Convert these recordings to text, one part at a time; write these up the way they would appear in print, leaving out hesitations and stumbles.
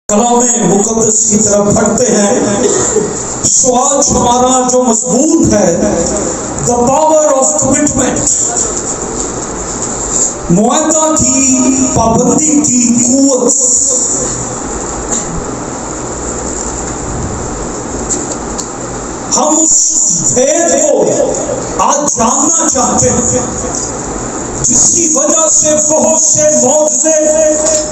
कलामे मुकद्दस की तरफ बढ़ते हैं। स्वाज हमारा जो मजबूत है, द पावर ऑफ कमिटमेंट, मुआहदा की पाबंदी की कुव्वत। हम उस भेद को आज जानना चाहते हैं जिसकी वजह से बहुत से मौजज़े,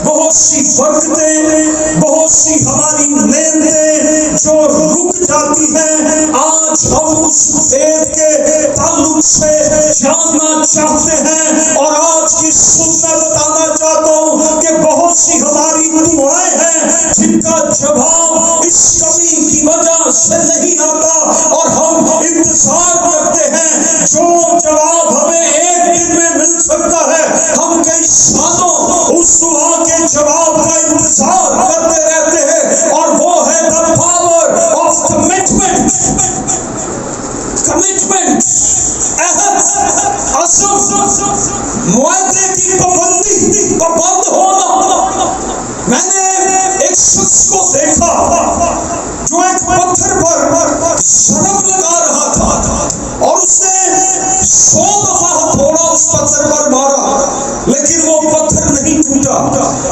बहुत सी बरकतें, बहुत सी हमारी नेमतें जो रुक जाती हैं, आज हम उस भेद के ताल्लुक से जानना चाहते हैं। और आज की सुबह मैं बताना चाहता हूँ कि बहुत सी हमारी दुआएं हैं जिनका जवाब इस कमी की वजह से नहीं आता, और हम इंतजार करते हैं जो जवाब हमें एक दिन में मिल सकता है। हम कई सालों उस दुआ के जवाब का इंतजार करते रहते हैं, और वो है the power of commitment. Commitment, मुआहदे की पाबंद होना। मैंने एक शख्स को देखा जो एक पत्थर पर शरब लगा रहा था, और उसने 100 दफा थोड़ा उस पत्थर पर मारा, लेकिन वो पत्थर नहीं टूटा।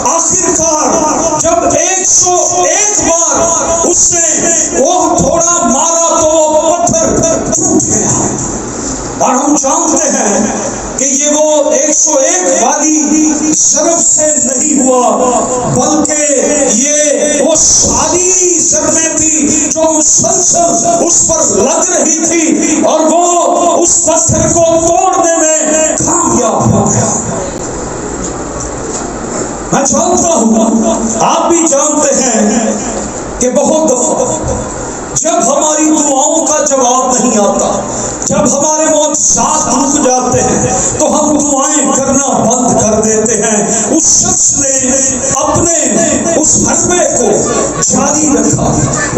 आखिरकार जब 101 बार उसने वो थोड़ा मारा तो वो पत्थर टूट गया। और हम जानते हैं कि ये वो 101 वाली शरब से नहीं हुआ, बल्कि ये वो सारी शरबें थी जो मुसलसल उस पर लग रही थी, और वो उस पत्थर को तोड़ने में कामयाब हो गया। मैं जानता हूँ, आप भी जानते हैं कि बहुत दफा जब हमारी दुआओं का जवाब नहीं आता, जब हमारे मौजज़ात रुक जाते हैं, तो हम दुआएं करना बंद कर देते हैं। उस शख्स ने अपने उस हरबे को जारी रखा,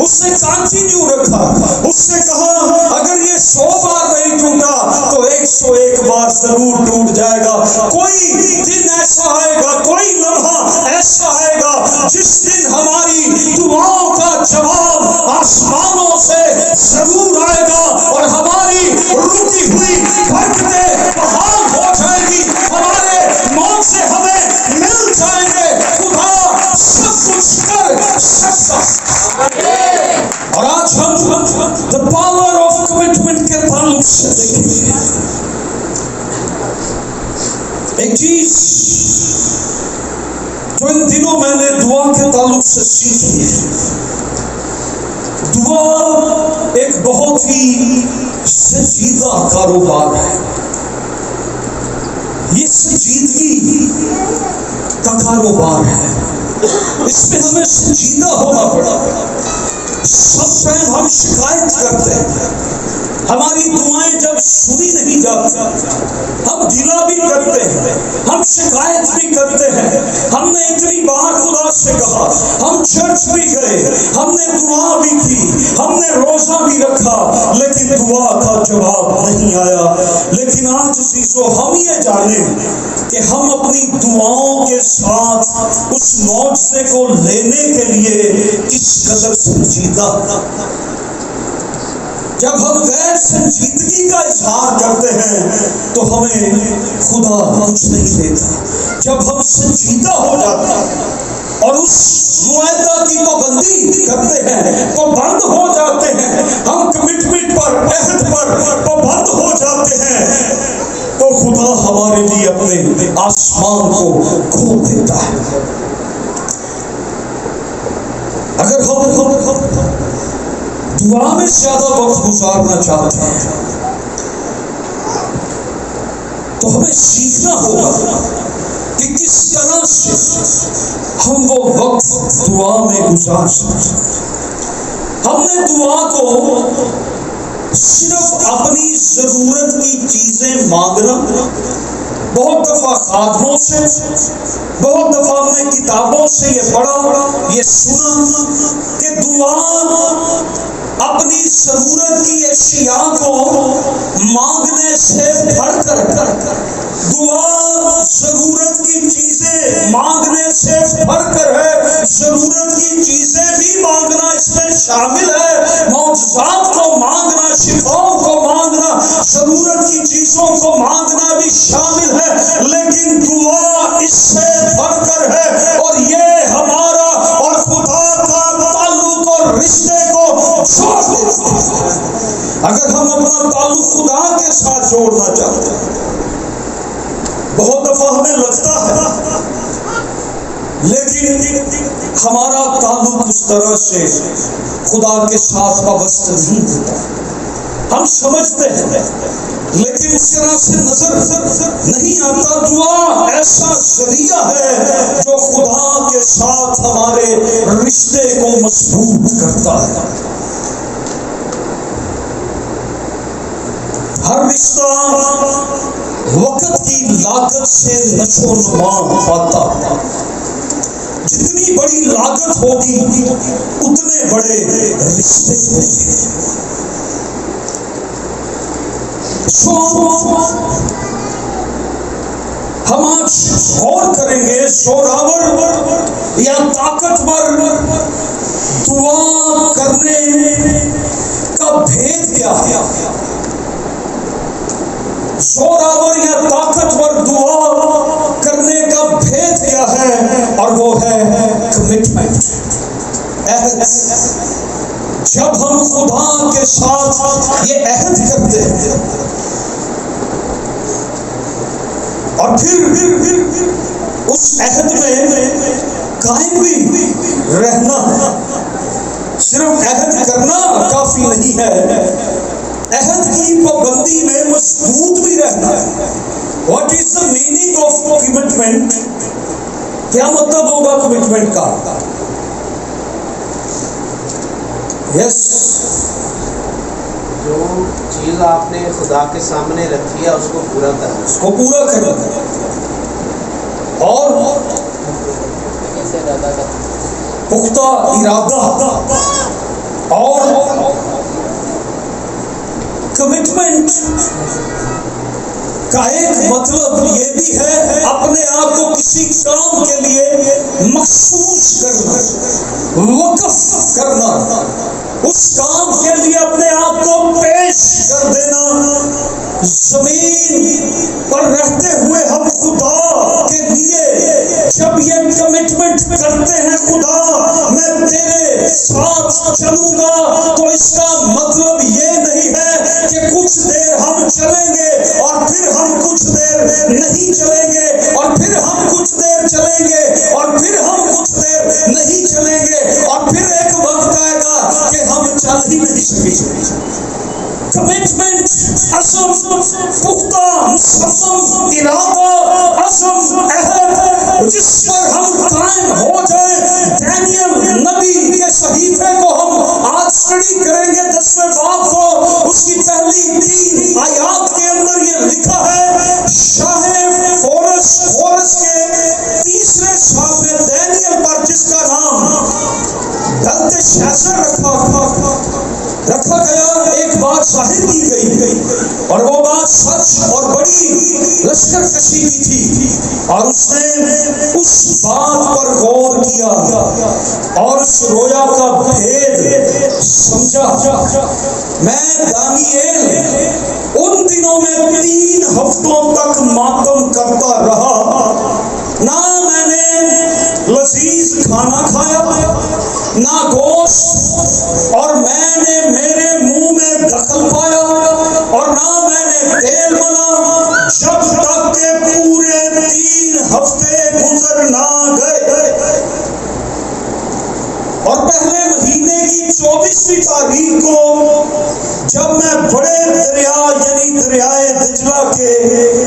उसने कंटिन्यू रखा। उसने कहा अगर ये 100 बार नहीं टूटा तो 101 बार जरूर टूट जाएगा। कोई दिन ऐसा आएगा, कोई लम्हा ऐसा आएगा जिस दिन हमारी दुआओं का जवाब आसमानों से जरूर आएगा, और हमारी रुकी हुई बरकतें बहाल हो जाएगी, हमारे मौत से हमें मिल जाएंगे। खुदा सब कुछ कर सकता। और आज हम द पावर ऑफ कमिटमेंट के ताल्लुक से देखेंगे एक चीज जो इन दिनों मैंने दुआ के ताल्लुक से सीखी है। दुआ एक बहुत ही संजीदा कारोबार है। ये संजीदगी का कारोबार है, इसमें हमें संजीदा होना पड़ा। सब टाइम हम शिकायत करते हैं, हमारी दुआएं जब सुनी नहीं जाती, हम गिला भी करते हैं, हम शिकायत भी करते हैं। हमने इतनी बार खुदा से कहा, हम चर्च भी गए, हमने दुआ भी की, हमने रोजा भी रखा, लेकिन दुआ का जवाब नहीं आया। लेकिन आज चीजों हम ये जाने कि हम अपनी दुआओं के साथ उस मौजज़े को लेने के लिए किस कदर संजीदा। जब हम गैर संजीदगी का इजहार करते हैं तो हमें खुदा कुछ नहीं देता। जब हम संजीदा हो जाते हैं और उस मुआहदा की पाबंदी करते हैं, पाबंद हो जाते हैं, हम कमिटमेंट पर, अहद पर पाबंद हो जाते हैं, तो खुदा हमारे लिए अपने आसमान को खोल देता है। अगर हम दुआ में ज्यादा वक्त गुजारना चाहते हैं तो हमें सीखना होगा कि किस तरह से हम वो वक्त दुआ में गुजार सकते। हमने दुआ को सिर्फ अपनी जरूरत की चीजें मांगना, बहुत दफा खादमों से, बहुत दफा हमने किताबों से ये पढ़ा, ये सुना कि दुआ अपनी जरूरत की अशिया को मांगने से बढ़कर, दुआ जरूरत की चीजें मांगने से बढ़कर है, जरूरत की शामिल है। मौजूदात को मांगना, शिफाओं को मांगना, जरूरत की चीजों को मांगना भी शामिल है, लेकिन दुआ इससे बढ़कर है। और ये हमारा और खुदा का ताल्लुक और रिश्ते को जोड़ देता है। अगर हम अपना ताल्लुक खुदा के साथ जोड़ना चाहते हैं, बहुत दफा हमें लगता है लेकिन हमारा ताल्लुक उस तरह से खुदा के साथ वाबस्ता नहीं होता। हम समझते हैं लेकिन उस तरह से नजर नहीं आता। दुआ ऐसा जरिया है जो खुदा के साथ हमारे रिश्ते को मजबूत करता है। हर रिश्ता वक्त की लागत से नशो नुमा पाता। जितनी बड़ी लागत होगी उतने बड़े रिश्ते होंगे। हम आज गौर करेंगे जोरावर या ताकतवर दुआ करने का भेद क्या है। जोरावर या ताकतवर दुआ करने का भेद क्या है, और वो है कमिटमेंट। जब हम खुदा के साथ ये अहद करते हैं और फिर उस अहद में कायम भी रहना है। सिर्फ अहद करना काफी नहीं है, अहद की पाबंदी में मजबूत भी रहना है। What is the meaning of commitment? क्या मतलब होगा कमिटमेंट का? यस, जो चीज आपने खुदा के सामने रखी है उसको पूरा करना, उसको पूरा करना और पुख्ता इरादा। और कमिटमेंट का एक मतलब ये भी है अपने आप को किसी काम के लिए मखसूस करना, वक़्फ़ करना, उस काम के लिए अपने आप को पेश कर देना। जमीन पर रहते हुए हम खुदा के लिए जब ये कमिटमेंट करते हैं, खुदा मैं तेरे साथ चलूंगा, तो इसका मतलब ये नहीं है कि कुछ देर हम चलेंगे और फिर हम कुछ देर नहीं चलेंगे और फिर हम कुछ देर चलेंगे और फिर हम कुछ देर नहीं चलेंगे और फिर एक वक्त आएगा कि हम चल ही नहीं सकेंगे। कमिटमेंट असम, पुख्ता मुसम्मम इरादा, असम अहद जिस पर हम कायम हो जाए। दानियल नबी के सहीफे को हम आज स्टडी करेंगे 10वें बाब को, उसकी पहली 3 आयात के अंदर ये लिखा है, शाहे फोरस के 3रे साल में दानियल पर, जिसका नाम बेल्तेशाज़र रखा गया, एक बात जाहिर की गई और वो बात सच और बड़ी लश्कर कशी की थी। और उसने उस बात पर गौर किया और उस रोया का भेद समझा। मैं दानिएल उन दिनों में 3 हफ्तों तक मातम करता रहा, ना मैंने लजीज खाना खाया ना गोश्त, और मैंने मेरे मुंह में दखल पाया और ना मैंने तेल मला, जब तक के पूरे 3 हफ्ते गुजर ना गए। और पहले महीने की 24वीं तारीख को जब मैं बड़े दरिया यानी दरियाए दिजला के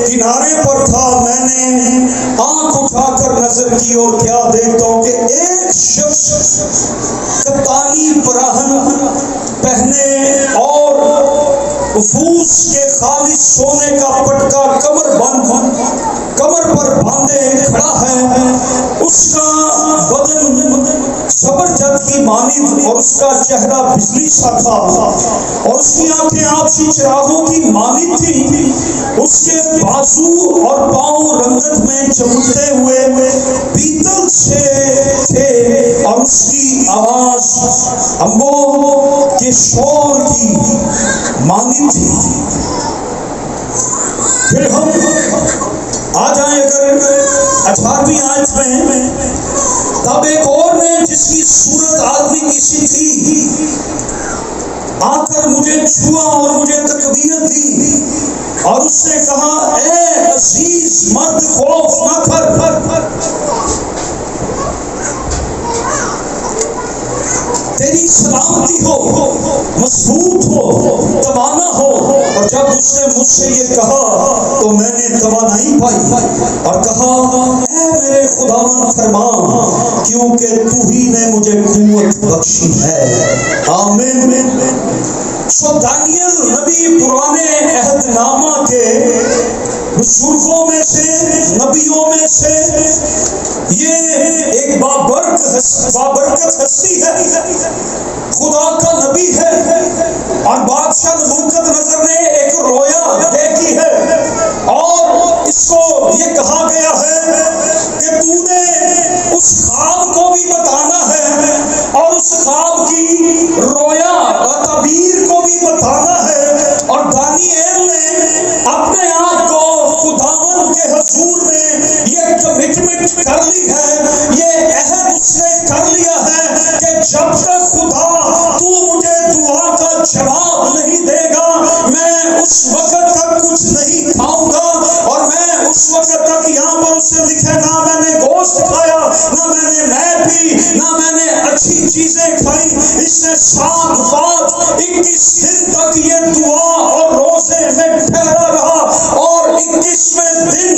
किनारे पर था, मैंने आंख उठाकर नजर की और क्या देखता हूं कि एक शख्स कप्तानी पराहन पहने और फूस के खालिस सोने का पटका कमर पर बांधे खड़ा है। उसका बदन जबरदस्त की मानिंद और उसका चेहरा बिजली सा था और उसकी आंखें आपसी चिरागों की मानिंद थी। उसके बाजू और पांव रंगत में चमकते हुए पीतल से थे और उसकी आवाज अम्बों के शोर की मानी थी। फिर हम आ जाए अगर 18वीं आयत में, तब एक और ने जिसकी सूरत आदमी की सी थी आकर मुझे छुआ और मुझे तकबीरत दी और उसने कहा, ए अजीज मर्द, खौफ न कर, तेरी सलामती हो, मजबूत हो, तवाना हो। और जब उसने मुझसे ये कहा तो मैंने तवानाई पाई और कहा, ऐ मेरे खुदावन फरमा, क्योंकि तू ही ने मुझे कुव्वत बख्शी है। आमीन। सो दानियल नबी पुराने अहदनामा के बुजुर्गों में से, नबियों में से ये एक बाबरकत हस्ती है, खुदा का नबी है। और बादशाह नबूकदनेस्सर ने एक रोया देखी है और इसको ये कहा गया है कि तूने उस ख्वाब को भी बताना है और उस ख्वाब की रोया और तबीर को भी बताना है। और दानिएल ने अपने आप को खुदावन के हुजूर में ये कमिटमेंट कर ली है, ये अहद उसने कर लिया है कि जब तक खुदा तू मुझे दुआ का जवाब नहीं देगा, मैं उस वक्त तक कुछ नहीं खाऊंगा। और मैं उस वक्त तक, यहाँ पर उससे लिखे, ना मैंने गोश्त खाया, ना मैंने मैद पी, ना मैंने अच्छी चीजें खाई। इससे 21 दिन तक ये दुआ और रोजे में ठहरा रहा और 21वें दिन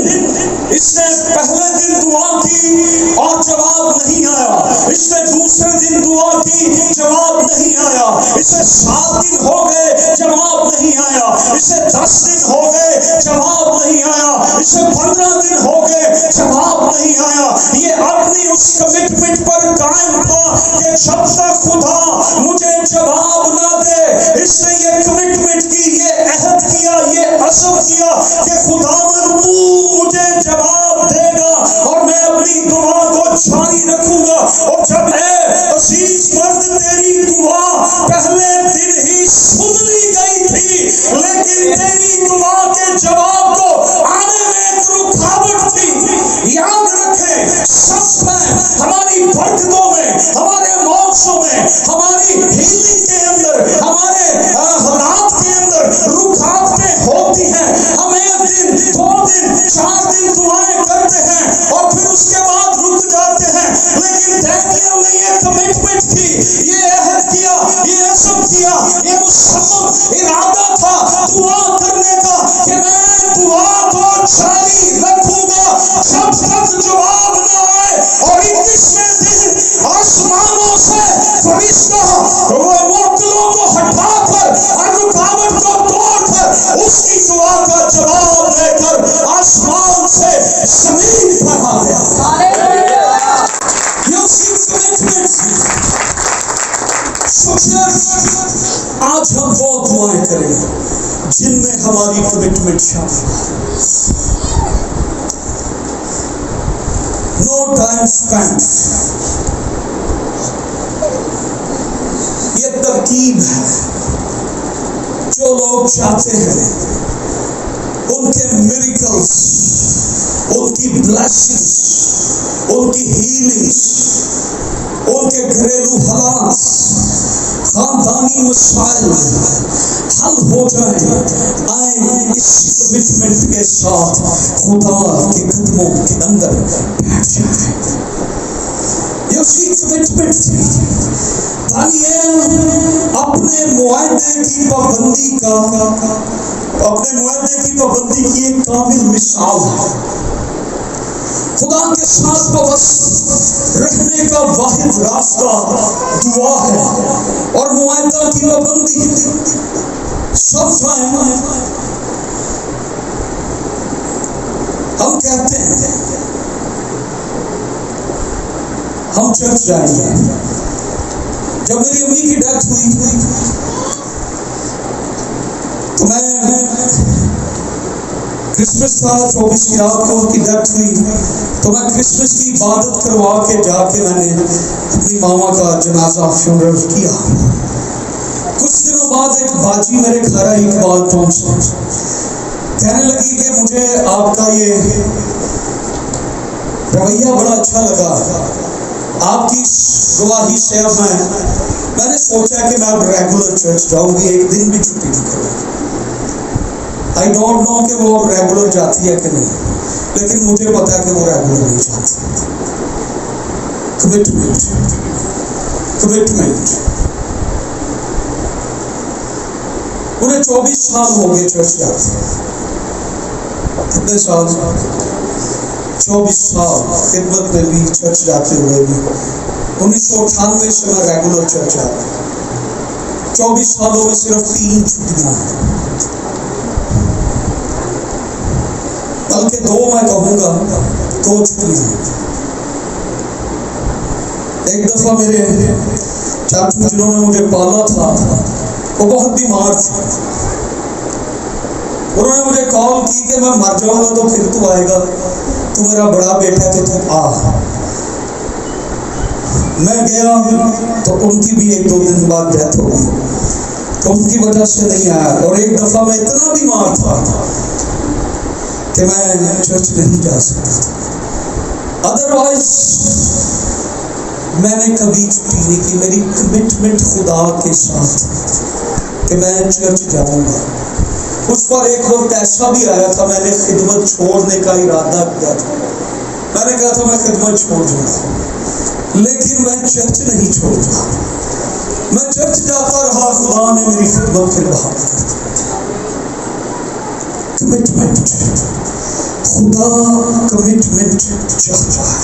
इसने पहले दिन दुआ की और जवाब नहीं आया, इसने दूसरे दिन दुआ की, जवाब नहीं आया, इसे 7 दिन हो गए, जवाब नहीं आया, इसे 10 दिन हो गए, जवाब नहीं आया, इसे 15 दिन हो गए, जवाब नहीं आया। ये अपनी उस कमिटमेंट पर कायम था कि जब तक खुदा मुझे जवाब ना दे, इसने ये कमिटमेंट की, ये अहद किया, ये असम किया कि खुदावन तू मुझे जवाब देगा और मैं अपनी दुआ को जारी रखूंगा। और जब अजीज मर्द, तेरी दुआ पहले दिन ही सुन ली गई थी, लेकिन तेरी दुआ के जवाब को आने में एक रुकावट थी। याद रखें, सब में, हमारी बरकतों में, हमारे मौसम में, हमारी हीलिंग के अंदर, हमारे हालात के अंदर रुकावटें होती हैं। हम 1 दिन, 2 दिन, 4 दिन दुआएं करते हैं और फिर उसके बाद रुक जाते हैं। लेकिन दानिएल ने ये कमिटमेंट की, ये अहद किया, ये असम किया, ये मुसम्मम इरादा था दुआ करने का कि मैं दुआ को जारी रखूंगा जब तक जवाब न आए। और 21वें दिन आसमानों से फरिश्ता वो मुअत्तलों को हटाकर और रुकावट को तोड़कर उसकी दुआ का जवाब लेकर आसमान से जमीन पर आ गया। ये उसकी कमिटमेंट थी। आज हम वो दुआएं करें जिनमें हमारी कमिटमेंट शामिल है। नो टाइम स्पेंड, ये तरकीब है। जो लोग चाहते हैं उनके मिरेकल्स, उनकी ब्लेसिंग्स, उनकी हीलिंग्स, उनके घरेलू हालात, खानदानी मसाइल हल हो जाए, आए इस कमिटमेंट के साथ खुदा के कदमों के अंदर बैठ जाए। ये उसकी कमिटमेंट थी। दानिएल अपने मुआहदे की पाबंदी की एक कामिल मिसाल है। खुदा के साथ वाबस्त रहने का वाहिद रास्ता दुआ है और मुआहदा की पाबंदी। सब हम कहते हैं हम चर्च जाएंगे। जब मेरी अम्मी की डेथ हुई तो मैं क्रिसमस था 24 की रात को उनकी डेथ हुई, तो मैं क्रिसमस की इबादत करवा के जाके मैंने अपनी मामा का जनाजा फ्यूनरल किया। कुछ दिनों बाद एक बाजी मेरे घर आई, इकबाल जॉनसन, कहने लगी कि मुझे आपका ये रवैया बड़ा अच्छा लगा, आपकी गवाही से अब मैंने सोचा कि मैं अब रेगुलर चर्च जाऊंगी, एक दिन भी छुट्टी नहीं करूंगी। आई डोंट नो कि वो अब रेगुलर जाती है कि नहीं, लेकिन मुझे पता है कि वो रेगुलर नहीं जाती। Commitment, commitment. उन्हें 24 साल हो गए चर्च जाते। कितने साल? 24 साल खिदमत में भी, चर्च जाते हुए भी। 1998 से मैं रेगुलर चर्च जाता। 24 सालों में सिर्फ 3 छुट्टियां हैं, बल्कि 2 मैं कहूँगा, 2 छुट्टियां हैं। एक दफा मेरे चाचू जिन्होंने मुझे पाला था, वो बहुत बीमार थे। उन्होंने मुझे कॉल की कि मैं मर जाऊंगा तो फिर तू आएगा, तू मेरा बड़ा बेटा है तो तू आ। मैं गया तो उनकी भी 1-2 दिन बाद डेथ हो गई, तो उनकी वजह से नहीं आया। और एक दफा मैं इतना बीमार था कि मैं चर्च नहीं जा सकता। अदरवाइज मैंने कभी छुट्टी नहीं की। मेरी कमिटमेंट खुदा के साथ कि मैं चर्च जाऊंगा। उस पर एक वक्त ऐसा भी आया था, मैंने खिदमत छोड़ने का इरादा किया था। मैंने कहा था मैं खिदमत छोड़ दूंगा, लेकिन मैं चर्च नहीं छोड़ूंगा। मैं चर्च जाता रहा, खुदा ने मेरी खिदमत फिर बहाल कर दी। कमिटमेंट, खुदा कमिटमेंट चाहता है।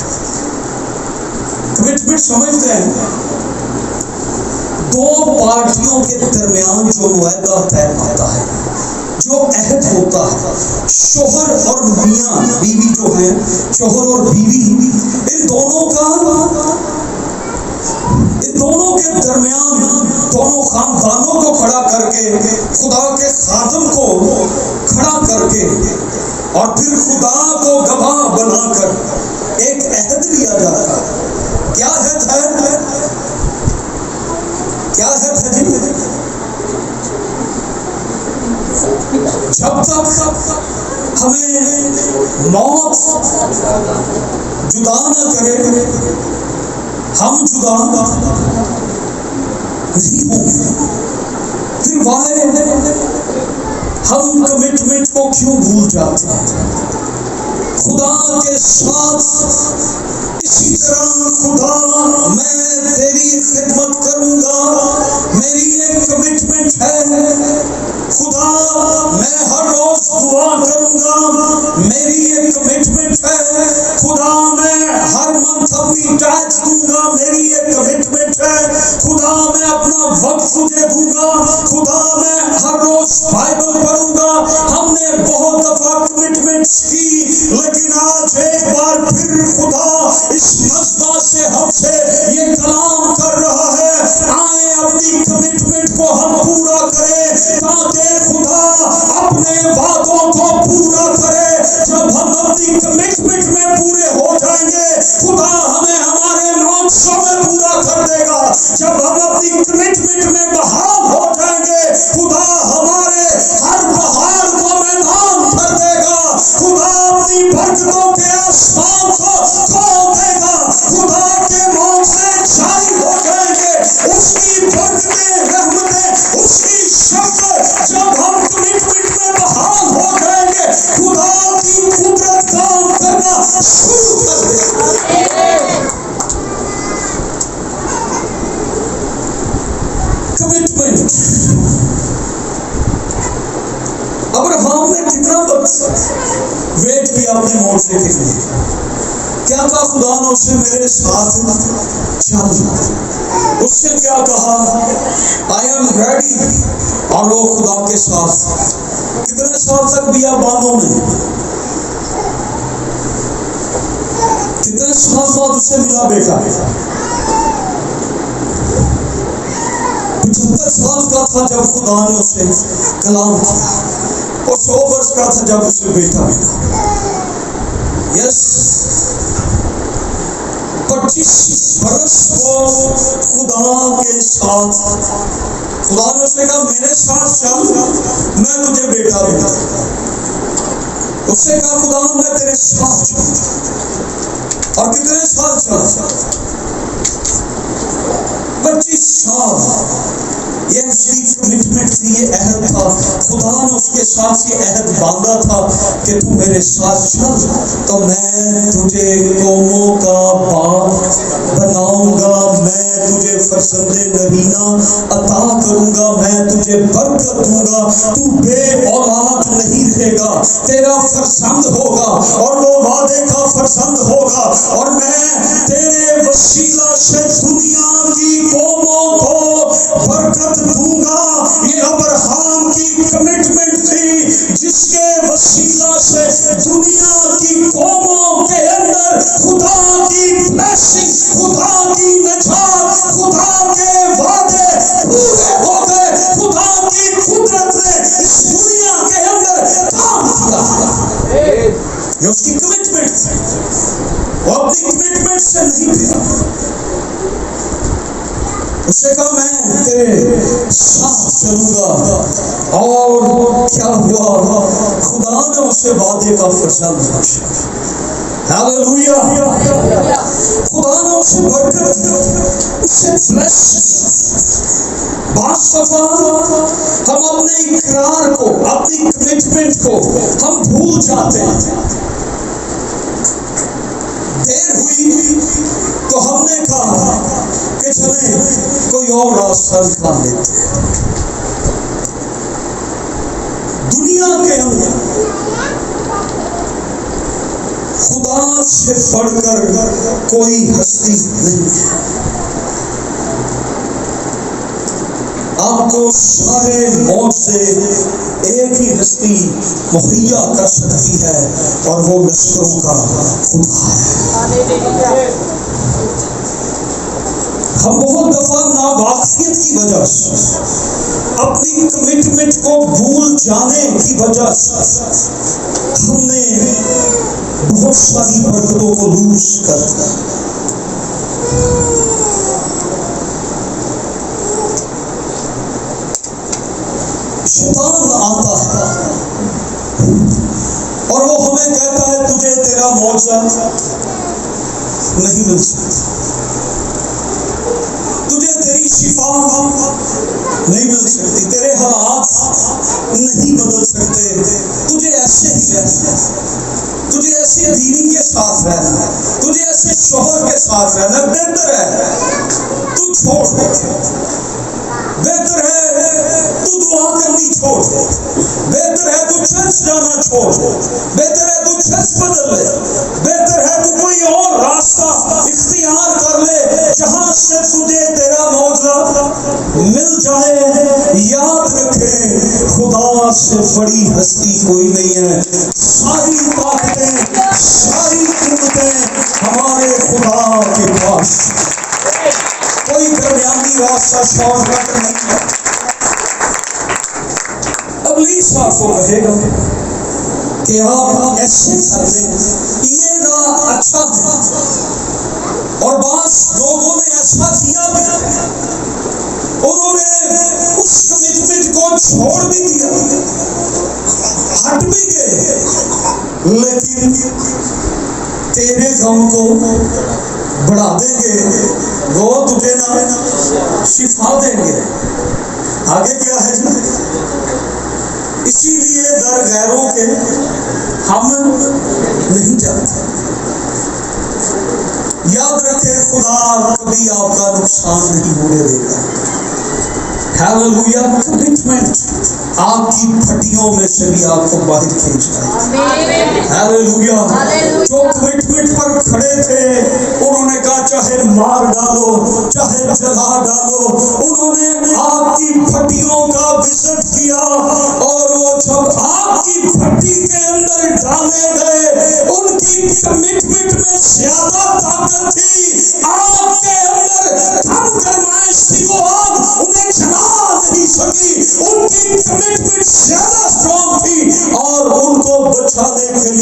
कमिटमेंट समझते हैं 2 पार्टियों के दरमियान जो मुआहदा तय होता है, जो अहद होता है। शोहर और मियाँ बीवी जो है, शोहर और बीवी, इन दोनों के दरमियान, दोनों खानदानों को खड़ा करके, खुदा के खादम को खड़ा करके और फिर खुदा को गवाह बनाकर एक अहद लिया जाता है। क्या अहद है? क्या अहद है जी? जब तक हमें मौत जुदा न करे, हम जुदा नहीं होंगे। फिर वाहे हम कमिटमेंट को क्यों भूल जाते हैं? खुदा के साथ इसी तरह, खुदा मैं तेरी खिदमत करूंगा, मेरी एक कमिटमेंट है। खुदा मैं हर रोज दुआ करूंगा, मेरी एक कमिटमेंट है। खुदा मैं हर मंथ अपनी टैक्स दूंगा, मेरी एक कमिटमेंट है। खुदा मैं अपना वक्त तुझे दूंगा, खुदा मैं हर रोज बाइबल पढ़ूंगा। हमने बहुत दफा कमिटमेंट्स की, लेकिन आज एक बार फिर खुदा इस मस्बा से हमसे ये कलाम कर रहा है, आए अपनी कमिटमेंट को हम पूरा करें, ताकि खुदा अपने वादों को पूरा करे। जब हम अपनी कमिटमेंट में पूरे हो जाएंगे, खुदा हमें हमारे मौसम में पूरा कर देगा। जब हम अपनी कमिटमेंट में बहाल हो जाएंगे, खुदा हमारे हर बहार को मैदान कर देगा। खुदा अपनी बरकतों के आसमान को खोल देगा। खुदा के मौसम जारी हो जाएंगे, उसकी बरकतें, रहमतें, उसकी शक्ति। जब हम कमिटमेंट में बहाल हो जाएंगे, खुदा की कुदरत काम करना शुरू कर देगा। कमिटमेंट। अब्राहम ने कितना वक्त वेट किया अपने मोर्चे के लिए। क्या कहा खुदा ने उससे? मेरे साथ चल। उससे क्या कहा? I am ready. और वो खुदा के साथ कितने साल तक बियाबानों में, कितने साल बाद उससे मिला बेटा? 75 साल का था जब खुदा ने उससे कलाम किया। वो 100 वर्ष का था जब उसे बेटा मिला। यस, 25 वर्ष वो खुदा के साथ, खुदा ने उसने कहा मेरे साथ चल, मैं तुझे बेटा दूंगा। उसने कहा खुदा मैं तेरे साथ चलूंगा। और कितने साल चला? 25 साल। ये उसकी कमिटमेंट थी, ये अहद था। खुदा ने उसके साथ ये अहद बांधा था कि तू मेरे साथ चल तो मैं तुझे कौमों का बाप बनाऊंगा, मैं तुझे फर्जंदे नगीना अता करूंगा, मैं तुझे बरकत दूंगा, तू बे औलाद नहीं रहेगा, तेरा फर्जंद होगा और वो वादे का फर्जंद होगा। और मैं तेरे वसीला से दुनिया की कौमों को बरकत दूंगा। ये अब्राहम की कमिटमेंट थी जिसके वसीला से दुनिया की कौमों के अंदर खुदा की ब्लेसिंग, खुदा की नजात, खुदा के वादे पूरे हो गए। खुदा की कुदरत ने इस दुनिया के अंदर काम किया। ये उसकी कमिटमेंट थी, वो अपनी कमिटमेंट से नहीं फिरा। उसने कहा मैं तेरे साथ चलूंगा। और क्या हुआ? खुदा ने उसे वादे का फर्जंद बख्शा। हालेलुया। खुदा ने उसे बरकत दी, उसे ब्लेस किया। बास दफा हम अपने इकरार को, अपनी कमिटमेंट को हम भूल जाते हैं। देर हुई तो हमने कहा कि चले कोई और रास्ता निकाल लेते हैं। दुनिया के अंदर खुदा से बढ़कर कोई हस्ती नहीं है। आपको सारे मौजे एक ही हस्ती मुहैया कर सकती है और वो नस्लों का खुदा है। हम बहुत दफा नावाकियत की वजह से, अपनी कमिटमेंट को भूल जाने की वजह से हमने बहुत सारी बरकतों को लूज कर दिया। शैतान आता है और वो हमें कहता है तुझे तेरा मौजा नहीं मिल सकता, तुझे तेरी शिफा नहीं मिल सकती, तेरे हालात नहीं बदल सकते, तुझे ऐसे ही रहना है, तुझे ऐसे बीवी के साथ रहना है, तुझे ऐसे शोहर के साथ रहना है। बेहतर है तू छोड़ दे, बेहतर है तू दुआ करनी छोड़ दे, बेहतर है तू चर्च जाना छोड़ दे, बेहतर है तू चर्च बदल ले, बेहतर है तू कोई और रास्ता इख्तियार कर ले जहां से तुझे तेरा मौजा मिल जाए। याद रखे खुदा से बड़ी हस्ती कोई नहीं है। सारी ताकतें, सारी कुव्वतें हमारे खुदा के पास। कोई दरमियानी रास्ता शॉर्टकट नहीं है। इब्लीस आपको कहेगा कि आप ऐसे कर लें, ये राह अच्छा है, और बास लोगों ने ऐसा किया भी, उन्होंने उस कमिटमेंट को छोड़ भी दिया, हट भी गए, लेकिन तेरे गम को बढ़ा देंगे, वो तुझे ना शिफा देंगे। आगे क्या है जी? इसीलिए दर गैरों के हम नहीं जाते। याद रखे खुदा कभी आपका नुकसान नहीं होने देगा। हालेलुया। कमिटमेंट आपकी फटियों में से भी आपको बाहर खींचता है। हालेलुया। जो कमिटमेंट पर खड़े थे उन्होंने कहा चाहे मार डालो, चाहे जला डालो, उन्होंने आपकी फटियों का विसर्जन किया, और वो जब आपकी फटी के अंदर डाले गए, उनकी कमिटमेंट में ज्यादा ताकत थी। आपके अंदर धन गरमाइश थी, वो आग उन्हें जला नहीं सकी। उनकी कमिटमेंट ज्यादा स्ट्रॉन्ग थी,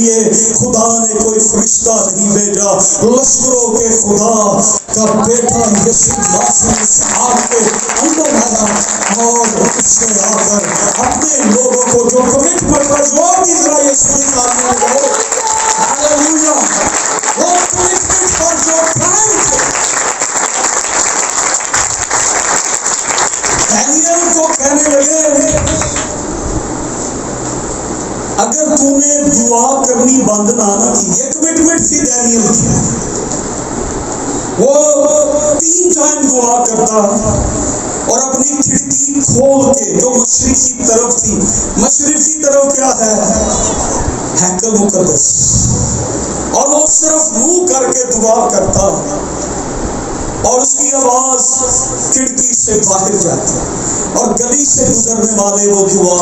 लिए खुदा ने कोई फरिश्ता नहीं भेजा, लश्करों के खुदा का बेटा यीशु मसीह आपके अंदर आया और उसने आकर अपने लोगों को जो कमिटमेंट पर जोर दी जरा यीशु के सामने लगाओ। हालेलुया। वो कमिटमेंट पर जो कायम थे, डैनियल को कहने लगे अगर तूने दुआ करनी बंद ना की, ये कमिटमेंट थी डैनियल की। वो 3 टाइम दुआ करता और अपनी खिड़की खोल के जो मशरिक की तरफ थी, मशरिक की तरफ क्या है, हैकल मुकद्दस, और वो सिर्फ मुंह करके दुआ करता और उसकी आवाज खिड़की से बाहर जाती और गली से गुजरने वाले वो दुआ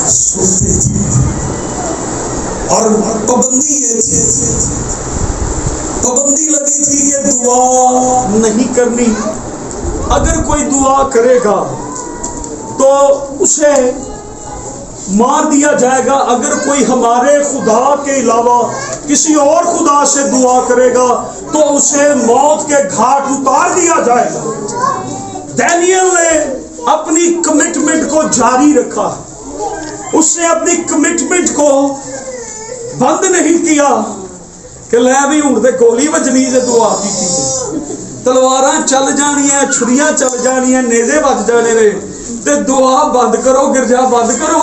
सुनते थे। और पाबंदी ये थी, पाबंदी लगी थी कि दुआ नहीं करनी। अगर कोई दुआ करेगा तो उसे मार दिया जाएगा। अगर कोई हमारे खुदा के अलावा किसी और खुदा से दुआ करेगा तो उसे मौत के घाट उतार दिया जाएगा। डैनियल ने अपनी कमिटमेंट को जारी रखा, उसने अपनी कमिटमेंट को बंद नहीं किया कि लै भी हुण ते गोली वजनी जे दुआ की, तलवारां चल जानियां, छुरियां चल जानियां, नेज़े वज जाने ने, ते दुआ बंद करो, गिरजा बंद करो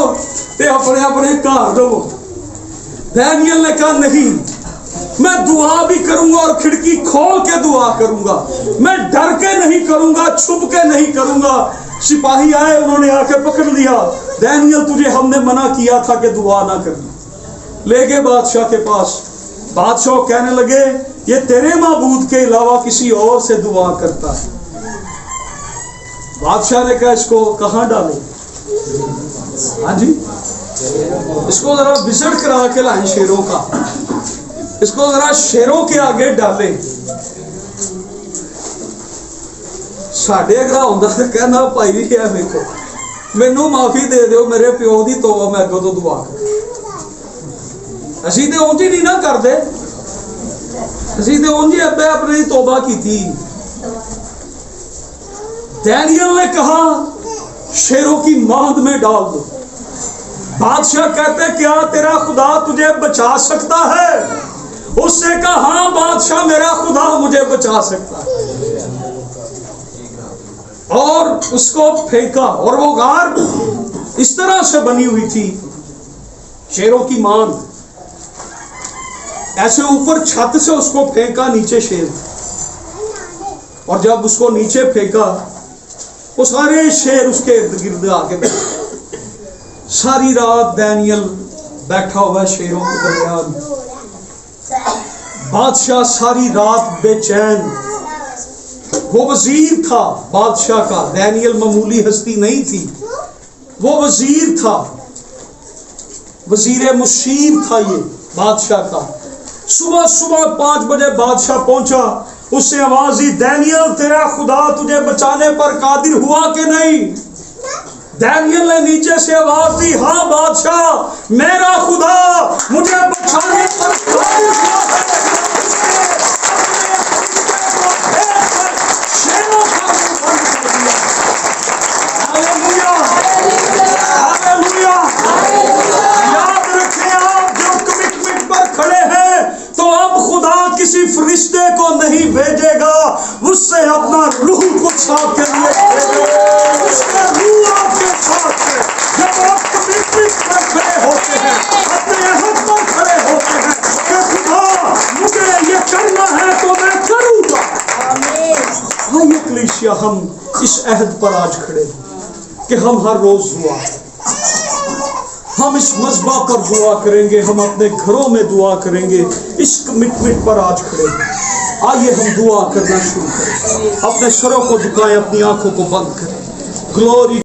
ते अपने अपने घर रहो। डैनियल ने कहा नहीं, मैं दुआ भी करूंगा और खिड़की खोल के दुआ करूंगा, मैं डर के नहीं करूंगा, छुप के नहीं करूंगा। सिपाही आए, उन्होंने आके पकड़ लिया, डैनियल तुझे हमने मना किया था कि दुआ ना करनी। ले गए बादशाह के पास। बादशाह कहने लगे ये तेरे माबूद के अलावा किसी और से दुआ करता है। बादशाह ने कहा इसको कहां डाले? हाँ जी, इसको जरा विजिट करा के लाए शेरों का, इसको जरा शेरों के आगे डाले। साढ़े अगर होंदा तो कहना भाई है देखो मैनू माफी दे दो, मेरे प्यो की तौबा मैं अगों तो दुआ कर। असी तो उंज ही नहीं ना करते, असी तो उंज ही अपनी तौबा की थी। डैनियल ने कहा शेरों की मांद में डाल दो। बादशाह कहते क्या तेरा खुदा तुझे बचा सकता है? उससे कहा हाँ बादशाह मेरा खुदा मुझे बचा सकता है। और उसको फेंका और वो गार इस तरह से बनी हुई थी, शेरों की मांद, ऐसे ऊपर छत से उसको फेंका, नीचे शेर। और जब उसको नीचे फेंका वो सारे शेर उसके इर्द गिर्द आके बैठे। सारी रात डैनियल बैठा हुआ शेरों के दरमियान। बादशाह सारी रात बेचैन। वो वजीर था बादशाह का, डैनियल मामूली हस्ती नहीं थी, वो वजीर था, वजीर मुशीर था ये बादशाह का। सुबह सुबह 5 बजे बादशाह पहुंचा, उससे आवाज दी डैनियल तेरा खुदा तुझे बचाने पर कादिर हुआ कि नहीं? डैनियल ने नीचे से आवाज दी हाँ बादशाह मेरा खुदा मुझे बचाने पर कादिर हुआ है। किसी फरिश्ते को नहीं भेजेगा, उससे अपना रूह को साफ के लिए उसका रूह आपके साथ है। जब आप कमिटमेंट पर खड़े होते हैं, अपने अहद पर खड़े होते हैं कि खुदा मुझे ये करना है तो मैं करूंगा। आइए कलीसिया हम इस अहद पर आज खड़े कि हम हर रोज दुआ, हम इस मज़बा पर दुआ करेंगे, हम अपने घरों में दुआ करेंगे, इस कमिटमेंट पर आज खड़े। आइए हम दुआ करना शुरू करें, अपने सरों को झुकाएं, अपनी आंखों को बंद करें। ग्लोरी